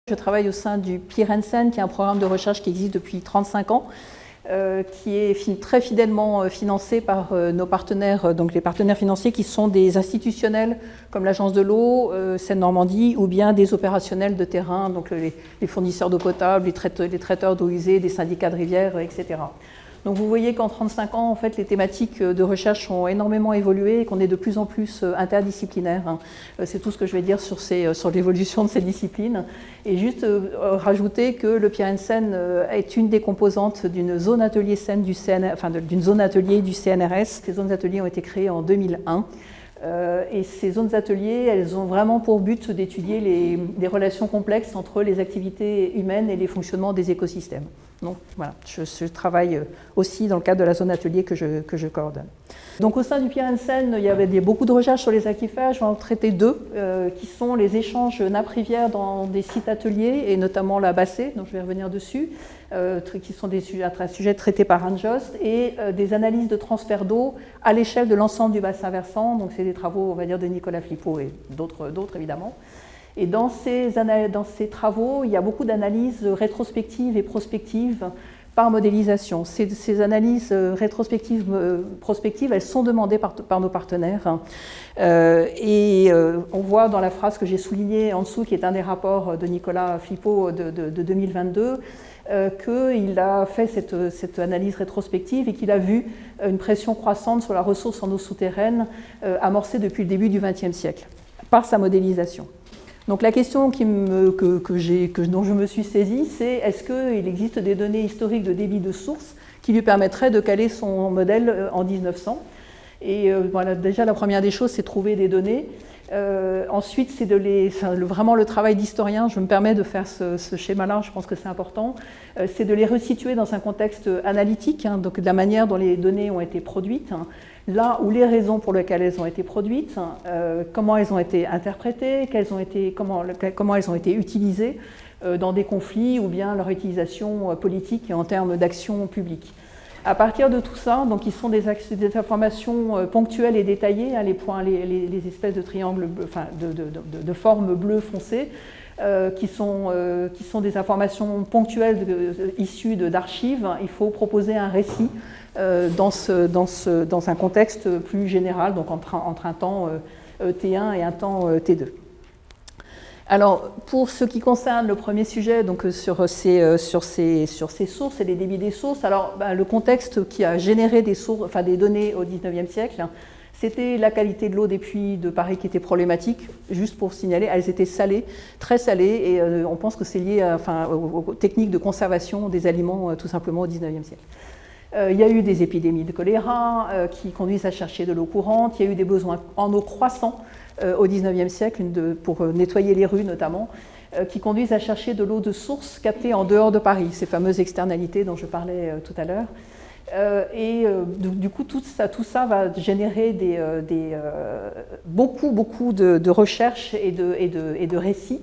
Je travaille au sein du PIRENSEN, qui est un programme de recherche qui existe depuis 35 ans, qui est très fidèlement financé par nos partenaires, donc les partenaires financiers qui sont des institutionnels comme l'Agence de l'eau, Seine-Normandie, ou bien des opérationnels de terrain, donc les fournisseurs d'eau potable, les traiteurs d'eau usée, des syndicats de rivières, etc. Donc vous voyez qu'en 35 ans, en fait, les thématiques de recherche ont énormément évolué et qu'on est de plus en plus interdisciplinaire. C'est tout ce que je vais dire sur l'évolution de ces disciplines. Et juste rajouter que le PIRENSEN est une des composantes d'une zone atelier Seine du d'une zone atelier du CNRS. Ces zones ateliers ont été créées en 2001. Et ces zones ateliers, elles ont vraiment pour but d'étudier les relations complexes entre les activités humaines et les fonctionnements des écosystèmes. Donc voilà, je travaille aussi dans le cadre de la zone atelier que je coordonne. Donc au sein du PIRENSEN, il y avait beaucoup de recherches sur les aquifères. Je vais en traiter deux, qui sont les échanges nappes-rivières dans des sites ateliers, et notamment la Bassée, dont je vais revenir dessus, qui sont un sujet traité par Anne Jost, et des analyses de transfert d'eau à l'échelle de l'ensemble du bassin versant. Donc c'est des travaux, on va dire, de Nicolas Flippot et d'autres évidemment. Et dans ces travaux, il y a beaucoup d'analyses rétrospectives et prospectives par modélisation. Ces analyses rétrospectives, prospectives, elles sont demandées par nos partenaires. On voit dans la phrase que j'ai soulignée en dessous, qui est un des rapports de Nicolas Flippot de 2022, qu'il a fait cette analyse rétrospective et qu'il a vu une pression croissante sur la ressource en eau souterraine amorcée depuis le début du XXe siècle, par sa modélisation. Donc la question dont je me suis saisie, c'est est-ce qu'il existe des données historiques de débit de source qui lui permettraient de caler son modèle en 1900 ? Et voilà, déjà la première des choses, c'est trouver des données. Ensuite, c'est vraiment le travail d'historien. Je me permets de faire ce schéma-là, je pense que c'est important. C'est de les resituer dans un contexte analytique, donc de la manière dont les données ont été produites, là où les raisons pour lesquelles elles ont été produites, comment elles ont été interprétées, comment elles ont été utilisées dans des conflits, ou bien leur utilisation politique et en termes d'action publique. À partir de tout ça, donc, ils sont des informations ponctuelles et détaillées, les espèces de triangles, de forme bleu foncé, qui sont des informations ponctuelles issues d'archives. Il faut proposer un récit dans un contexte plus général, donc entre un temps T1 et un temps T2. Alors, pour ce qui concerne le premier sujet, donc sur ces sources et les débits des sources, alors le contexte qui a généré des données au XIXe siècle, c'était la qualité de l'eau des puits de Paris qui était problématique. Juste pour signaler, elles étaient salées, très salées, et on pense que c'est lié aux techniques de conservation des aliments, tout simplement, au XIXe siècle. Il y a eu des épidémies de choléra qui conduisent à chercher de l'eau courante. Il y a eu des besoins en eau croissants au XIXe siècle, pour nettoyer les rues notamment, qui conduisent à chercher de l'eau de source captée en dehors de Paris, ces fameuses externalités dont je parlais tout à l'heure. Du coup, tout ça va générer beaucoup de recherches et de récits,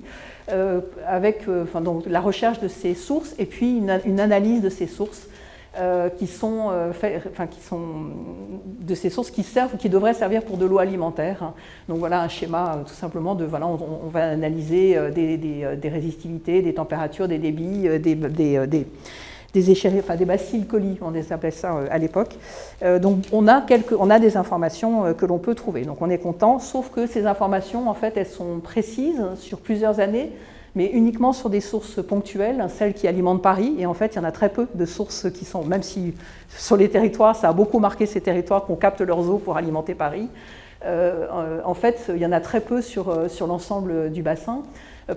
avec donc, la recherche de ces sources et puis une analyse de ces sources. De ces sources qui devraient servir pour de l'eau alimentaire. Donc voilà un schéma tout simplement de on va analyser des résistivités, des températures, des débits, des bacilles coli, on les appelait ça à l'époque. Donc on a des informations que l'on peut trouver. Donc on est content, sauf que ces informations en fait elles sont précises sur plusieurs années, mais uniquement sur des sources ponctuelles, celles qui alimentent Paris. Et en fait, il y en a très peu de sources qui sont, même si sur les territoires, ça a beaucoup marqué ces territoires qu'on capte leurs eaux pour alimenter Paris. En fait, il y en a très peu sur l'ensemble du bassin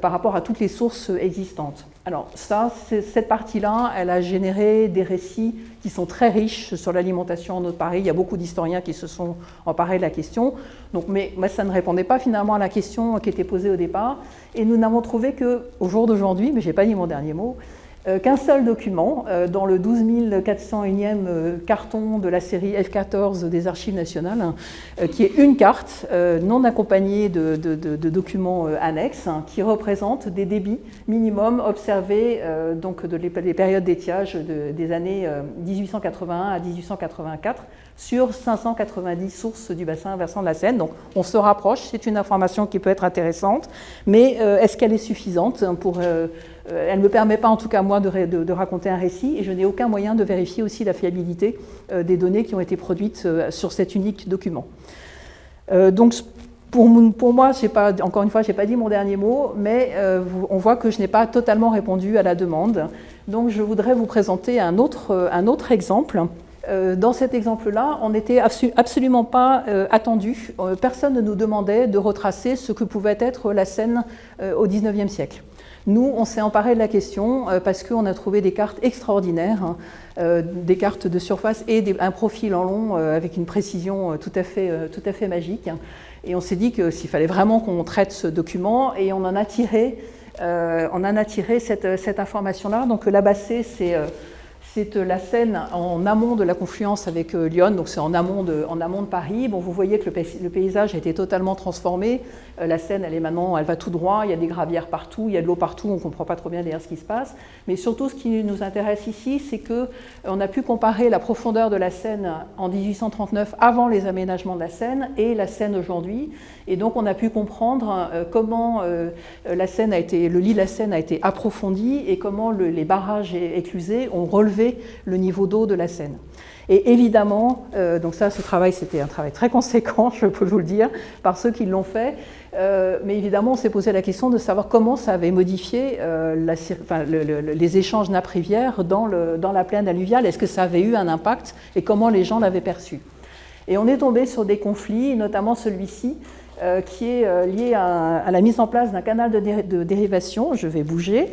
par rapport à toutes les sources existantes. Alors cette partie-là, elle a généré des récits qui sont très riches sur l'alimentation en eau de Paris. Il y a beaucoup d'historiens qui se sont emparés de la question. Donc, mais moi, ça ne répondait pas finalement à la question qui était posée au départ. Et nous n'avons trouvé qu'au jour d'aujourd'hui, mais je n'ai pas dit mon dernier mot, qu'un seul document, dans le 12 401e carton de la série F14 des Archives nationales, qui est une carte non accompagnée de documents annexes, qui représente des débits minimums observés donc des périodes d'étiage des années 1881 à 1884 sur 590 sources du bassin versant de la Seine. Donc on se rapproche, c'est une information qui peut être intéressante, mais est-ce qu'elle est suffisante elle ne me permet pas, en tout cas moi, de raconter un récit, et je n'ai aucun moyen de vérifier aussi la fiabilité des données qui ont été produites sur cet unique document. Donc pour moi, encore une fois, je n'ai pas dit mon dernier mot, mais on voit que je n'ai pas totalement répondu à la demande. Donc je voudrais vous présenter un autre exemple. Dans cet exemple-là, on n'était absolument pas attendu. Personne ne nous demandait de retracer ce que pouvait être la Seine au XIXe siècle. Nous, on s'est emparé de la question parce qu'on a trouvé des cartes extraordinaires, des cartes de surface et un profil en long avec une précision tout à fait magique. Et on s'est dit que s'il fallait vraiment qu'on traite ce document, et on en a tiré cette information-là. Donc la Bassée, c'est la Seine en amont de la confluence avec Lyon, donc c'est en amont de Paris. Bon, vous voyez que le paysage a été totalement transformé. La Seine, elle va tout droit, il y a des gravières partout, il y a de l'eau partout, on ne comprend pas trop bien d'ailleurs ce qui se passe. Mais surtout, ce qui nous intéresse ici, c'est qu'on a pu comparer la profondeur de la Seine en 1839, avant les aménagements de la Seine, et la Seine aujourd'hui. Et donc, on a pu comprendre comment le lit de la Seine a été approfondi et comment les barrages éclusés ont relevé le niveau d'eau de la Seine. Et évidemment, donc ça, ce travail, c'était un travail très conséquent, je peux vous le dire, par ceux qui l'ont fait. Mais évidemment, on s'est posé la question de savoir comment ça avait modifié les échanges nappes-rivières dans la plaine alluviale. Est-ce que ça avait eu un impact et comment les gens l'avaient perçu? Et on est tombé sur des conflits, notamment celui-ci, qui est lié à la mise en place d'un canal de dérivation, je vais bouger,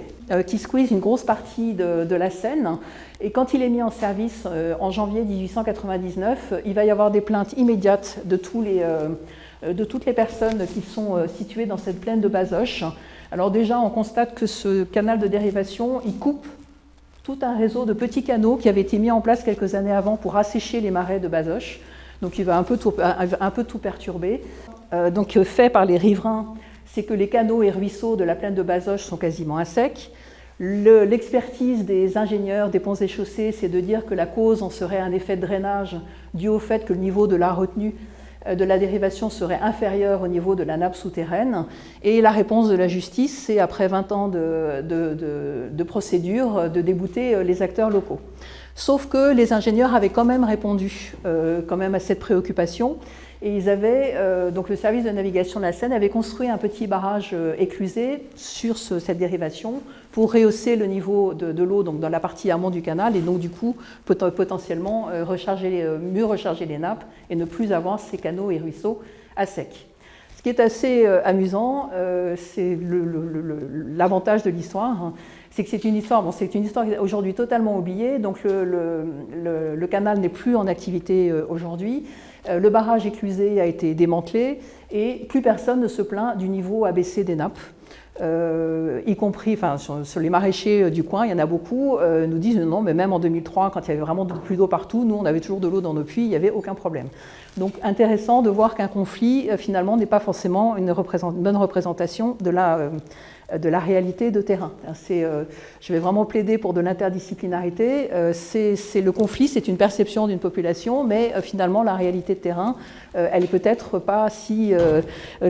qui squeeze une grosse partie de la Seine. Et quand il est mis en service en janvier 1899, il va y avoir des plaintes immédiates de toutes les personnes qui sont situées dans cette plaine de Bazoches. Alors déjà, on constate que ce canal de dérivation, il coupe tout un réseau de petits canaux qui avait été mis en place quelques années avant pour assécher les marais de Bazoches. Donc il va un peu tout perturber. Donc fait par les riverains, c'est que les canaux et ruisseaux de la plaine de Bazoches sont quasiment à sec. L'expertise des ingénieurs des ponts et chaussées, c'est de dire que la cause en serait un effet de drainage dû au fait que le niveau de la retenue de la dérivation serait inférieur au niveau de la nappe souterraine. Et la réponse de la justice, c'est après 20 ans de procédure, de débouter les acteurs locaux. Sauf que les ingénieurs avaient quand même répondu à cette préoccupation. Et donc le service de navigation de la Seine avait construit un petit barrage éclusé sur cette dérivation pour rehausser le niveau de l'eau donc dans la partie amont du canal et donc du coup potentiellement mieux recharger les nappes et ne plus avoir ces canaux et ruisseaux à sec. Ce qui est assez amusant, c'est l'avantage de l'histoire. C'est que c'est une histoire aujourd'hui totalement oubliée, donc le canal n'est plus en activité aujourd'hui. Le barrage éclusé a été démantelé et plus personne ne se plaint du niveau abaissé des nappes, y compris sur les maraîchers du coin, il y en a beaucoup, nous disent non, mais même en 2003, quand il y avait vraiment plus d'eau partout, nous on avait toujours de l'eau dans nos puits, il n'y avait aucun problème. Donc intéressant de voir qu'un conflit finalement n'est pas forcément une bonne représentation de la réalité de terrain. Je vais vraiment plaider pour de l'interdisciplinarité. Le conflit, c'est une perception d'une population, mais finalement, la réalité de terrain, elle n'est peut-être pas si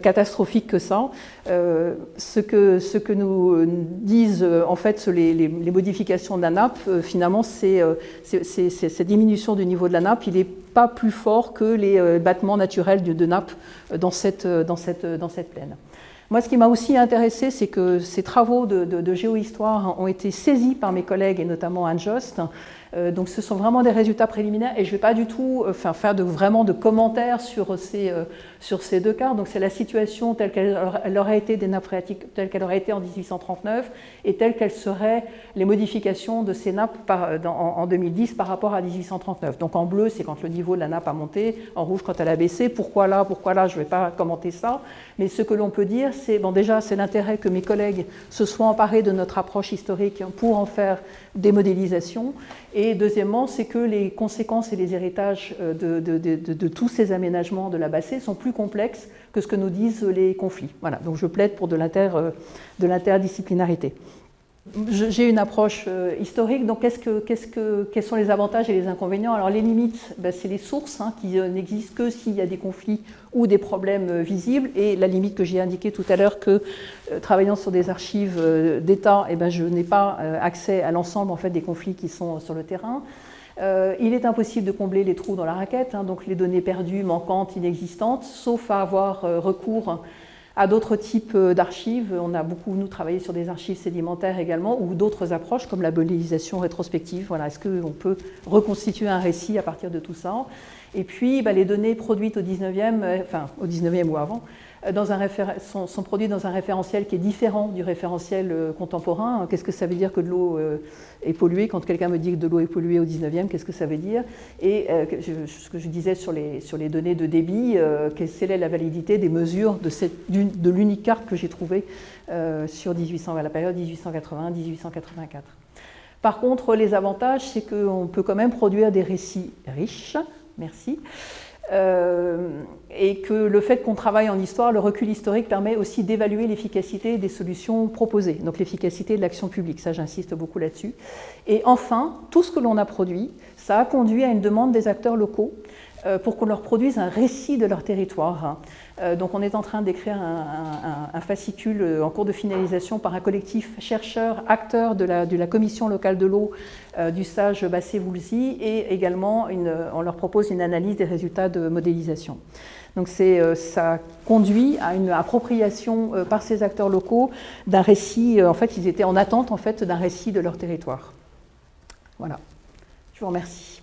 catastrophique que ça. Ce que nous disent en fait les modifications de la nappe, finalement, cette diminution du niveau de la nappe, il n'est pas plus fort que les battements naturels de nappe dans cette plaine. Moi, ce qui m'a aussi intéressé, c'est que ces travaux de géohistoire ont été saisis par mes collègues, et notamment Anne Jost. Donc ce sont vraiment des résultats préliminaires, et je ne vais pas du tout faire vraiment de commentaires sur ces deux cas. Donc c'est la situation telle qu'elle aurait été des nappes phréatiques, telle qu'elle aurait été en 1839, et telles qu'elles seraient les modifications de ces nappes en 2010 par rapport à 1839. Donc en bleu, c'est quand le niveau de la nappe a monté, en rouge, quand elle a baissé. Pourquoi là, je ne vais pas commenter ça. Mais ce que l'on peut dire, c'est, déjà, c'est l'intérêt que mes collègues se soient emparés de notre approche historique pour en faire des modélisations. Et deuxièmement, c'est que les conséquences et les héritages de tous ces aménagements de la Bassée sont plus complexes que ce que nous disent les conflits. Voilà, donc je plaide pour de l'interdisciplinarité. J'ai une approche historique, donc quels sont les avantages et les inconvénients? Alors les limites, ben, c'est les sources qui n'existent que s'il y a des conflits ou des problèmes visibles, et la limite que j'ai indiquée tout à l'heure, que travaillant sur des archives d'État, eh ben, je n'ai pas accès à l'ensemble en fait, des conflits qui sont sur le terrain. Il est impossible de combler les trous dans la raquette, donc les données perdues, manquantes, inexistantes, sauf à avoir recours à d'autres types d'archives. On a beaucoup, nous, travaillé sur des archives sédimentaires également, ou d'autres approches comme la modélisation rétrospective. Voilà, est-ce qu'on peut reconstituer un récit à partir de tout ça? Et puis, les données produites au 19e, enfin au 19e ou avant, sont produites dans un référentiel qui est différent du référentiel contemporain. Qu'est-ce que ça veut dire que de l'eau est polluée? Quand quelqu'un me dit que de l'eau est polluée au 19e, qu'est-ce que ça veut dire? Et ce que je disais sur les données de débit, quelle est la validité des mesures de l'unique carte que j'ai trouvée sur la période 1880-1884. Par contre, les avantages, c'est qu'on peut quand même produire des récits riches, merci, et que le fait qu'on travaille en histoire, le recul historique permet aussi d'évaluer l'efficacité des solutions proposées, donc l'efficacité de l'action publique, ça j'insiste beaucoup là-dessus. Et enfin, tout ce que l'on a produit, ça a conduit à une demande des acteurs locaux pour qu'on leur produise un récit de leur territoire. Donc on est en train d'écrire un fascicule en cours de finalisation par un collectif chercheurs, acteurs de la commission locale de l'eau du stage Bassé-Voulzy, et également on leur propose une analyse des résultats de modélisation. Donc ça conduit à une appropriation par ces acteurs locaux d'un récit, en fait ils étaient en attente en fait, d'un récit de leur territoire. Voilà, je vous remercie.